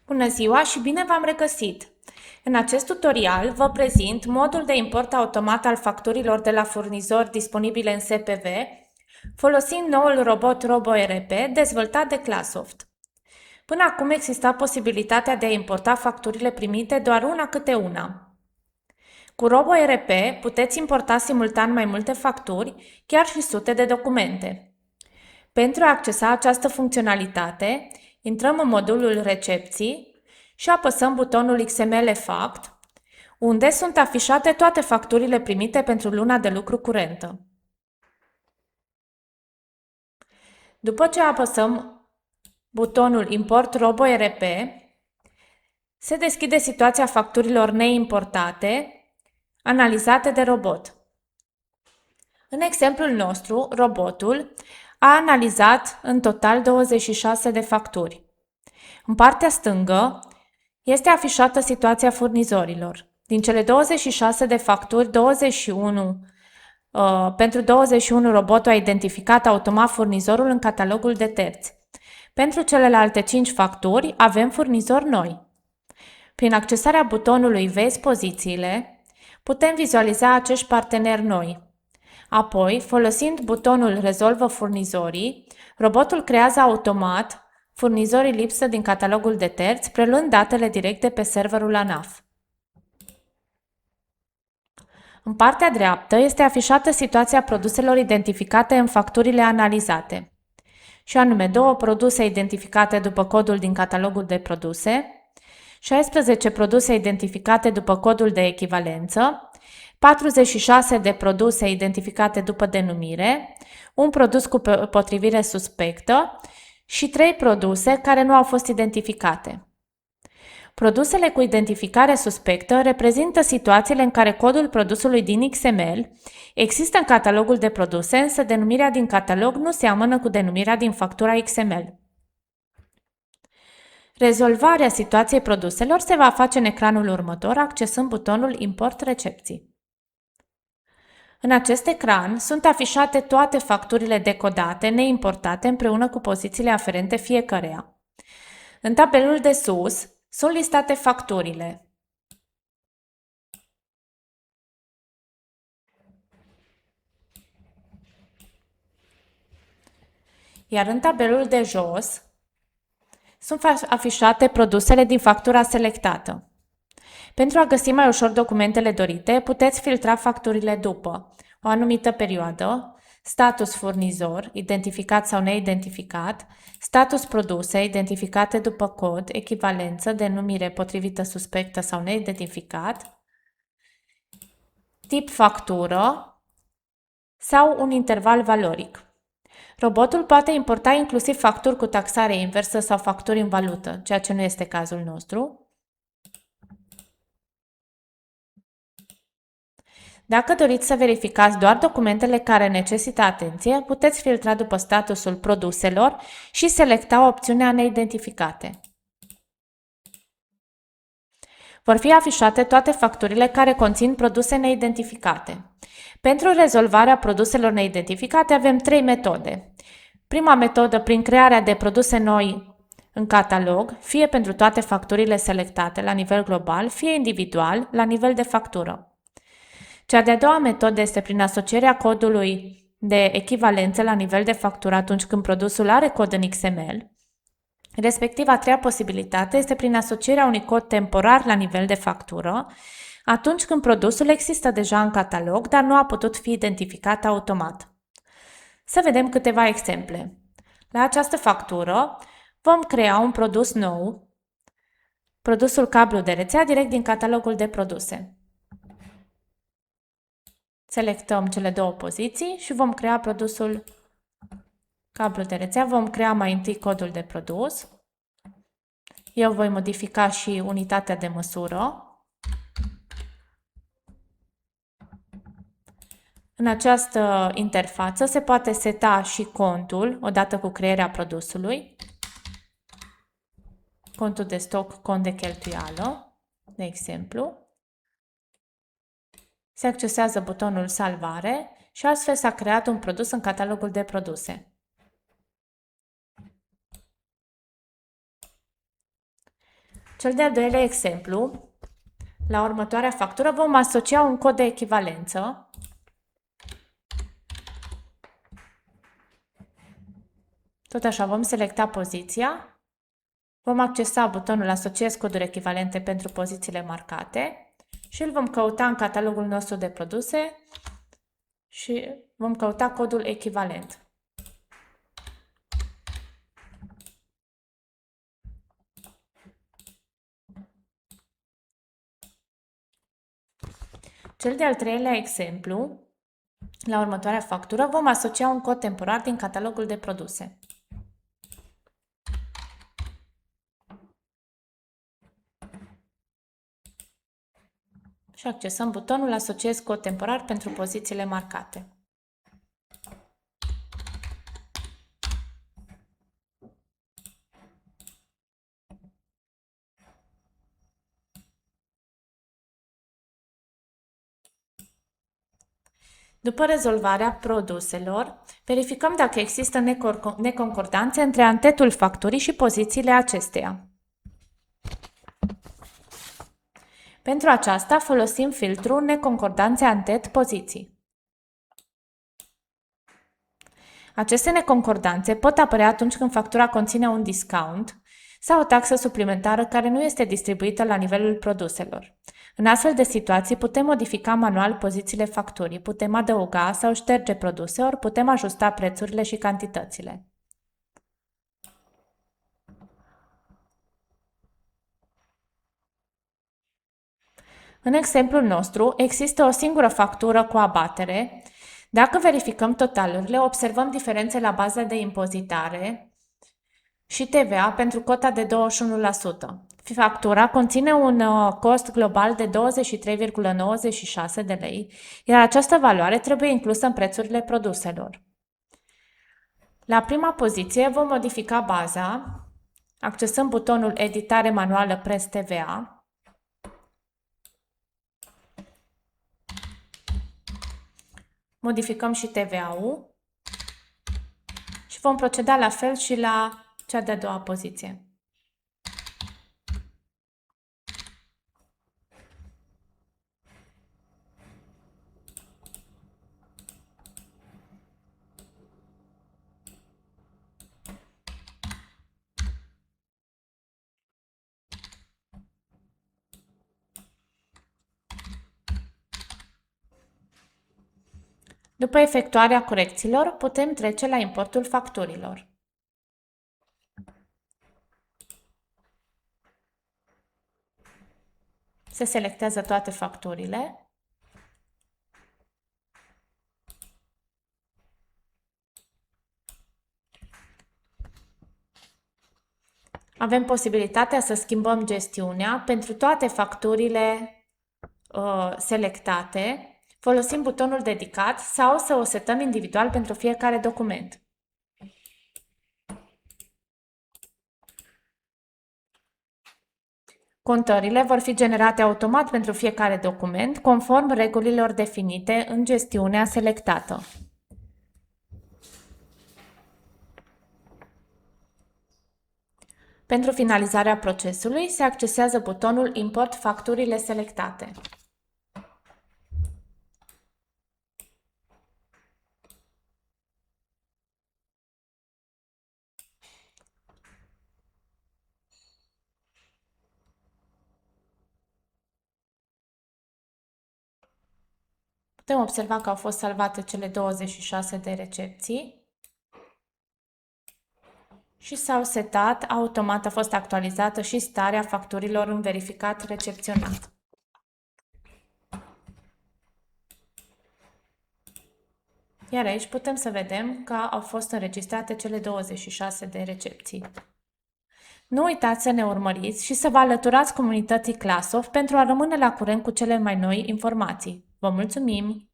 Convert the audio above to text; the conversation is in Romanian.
Bună ziua și bine v-am regăsit! În acest tutorial vă prezint modul de import automat al facturilor de la furnizori disponibile în SPV, folosind noul robot RoboRP dezvoltat de Clasoft. Până acum exista posibilitatea de a importa facturile primite doar una câte una. Cu RoboRP puteți importa simultan mai multe facturi, chiar și sute de documente. Pentru a accesa această funcționalitate, intrăm în modulul Recepții și apăsăm butonul XML Fact, unde sunt afișate toate facturile primite pentru luna de lucru curentă. După ce apăsăm butonul Import RoboRP, se deschide situația facturilor neimportate, analizate de robot. În exemplul nostru, robotul a analizat în total 26 de facturi. În partea stângă este afișată situația furnizorilor. Din cele 26 de facturi, pentru 21 robotul a identificat automat furnizorul în catalogul de terți. Pentru celelalte 5 facturi avem furnizori noi. Prin accesarea butonului Vezi pozițiile, putem vizualiza acești parteneri noi. Apoi, folosind butonul Rezolvă furnizorii, robotul creează automat furnizorii lipsă din catalogul de terți, preluând datele directe pe serverul ANAF. În partea dreaptă este afișată situația produselor identificate în facturile analizate, și anume 2 produse identificate după codul din catalogul de produse, 16 produse identificate după codul de echivalență, 46 de produse identificate după denumire, un produs cu potrivire suspectă și 3 produse care nu au fost identificate. Produsele cu identificare suspectă reprezintă situațiile în care codul produsului din XML există în catalogul de produse, însă denumirea din catalog nu seamănă cu denumirea din factura XML. Rezolvarea situației produselor se va face în ecranul următor, accesând butonul Import recepții. În acest ecran sunt afișate toate facturile decodate, neimportate, împreună cu pozițiile aferente fiecăreia. În tabelul de sus sunt listate facturile. Iar în tabelul de jos sunt afișate produsele din factura selectată. Pentru a găsi mai ușor documentele dorite, puteți filtra facturile după o anumită perioadă, status furnizor, identificat sau neidentificat, status produse, identificate după cod, echivalență, denumire potrivită suspectă sau neidentificat, tip factură sau un interval valoric. Robotul poate importa inclusiv facturi cu taxare inversă sau facturi în valută, ceea ce nu este cazul nostru. Dacă doriți să verificați doar documentele care necesită atenție, puteți filtra după statusul produselor și selecta opțiunea neidentificate. Vor fi afișate toate facturile care conțin produse neidentificate. Pentru rezolvarea produselor neidentificate avem 3 metode. Prima metodă, prin crearea de produse noi în catalog, fie pentru toate facturile selectate la nivel global, fie individual, la nivel de factură. Cea de-a doua metodă este prin asocierea codului de echivalență la nivel de factură atunci când produsul are cod în XML. Respectiv, a treia posibilitate este prin asocierea unui cod temporar la nivel de factură, atunci când produsul există deja în catalog, dar nu a putut fi identificat automat. Să vedem câteva exemple. La această factură vom crea un produs nou, produsul cablu de rețea, direct din catalogul de produse. Selectăm cele 2 poziții și vom crea produsul cablu de rețea. Vom crea mai întâi codul de produs. Eu voi modifica și unitatea de măsură. În această interfață se poate seta și contul odată cu crearea produsului. Contul de stoc, cont de cheltuială, de exemplu. Se accesează butonul Salvare și astfel s-a creat un produs în catalogul de produse. Cel de-al doilea exemplu, la următoarea factură vom asocia un cod de echivalență. Tot așa, vom selecta poziția, vom accesa butonul Asociez coduri echivalente pentru pozițiile marcate și îl vom căuta în catalogul nostru de produse și vom căuta codul echivalent. Cel de-al treilea exemplu, la următoarea factură, vom asocia un cod temporar din catalogul de produse. Și accesăm butonul Asociez cod temporar pentru pozițiile marcate. După rezolvarea produselor, verificăm dacă există neconcordanțe între antetul facturii și pozițiile acesteia. Pentru aceasta folosim filtrul Neconcordanțe antet poziții. Aceste neconcordanțe pot apărea atunci când factura conține un discount sau o taxă suplimentară care nu este distribuită la nivelul produselor. În astfel de situații putem modifica manual pozițiile facturii, putem adăuga sau șterge produse, ori putem ajusta prețurile și cantitățile. În exemplul nostru, există o singură factură cu abatere. Dacă verificăm totalurile, observăm diferențe la baza de impozitare și TVA pentru cota de 21%. Factura conține un cost global de 23,96 de lei, iar această valoare trebuie inclusă în prețurile produselor. La prima poziție vom modifica baza, accesăm butonul Editare manuală preț TVA, modificăm și TVA-ul și vom proceda la fel și la cea de-a doua poziție. După efectuarea corecțiilor, putem trece la importul facturilor. Se selectează toate facturile. Avem posibilitatea să schimbăm gestiunea pentru toate facturile selectate. Folosim butonul dedicat sau să o setăm individual pentru fiecare document. Contările vor fi generate automat pentru fiecare document, conform regulilor definite în gestiunea selectată. Pentru finalizarea procesului, se accesează butonul Import facturile selectate. Putem observa că au fost salvate cele 26 de recepții și s-au setat, automat a fost actualizată și starea facturilor în verificat recepționat. Iar aici putem să vedem că au fost înregistrate cele 26 de recepții. Nu uitați să ne urmăriți și să vă alăturați comunității Classoft pentru a rămâne la curent cu cele mai noi informații. Vă mulțumim!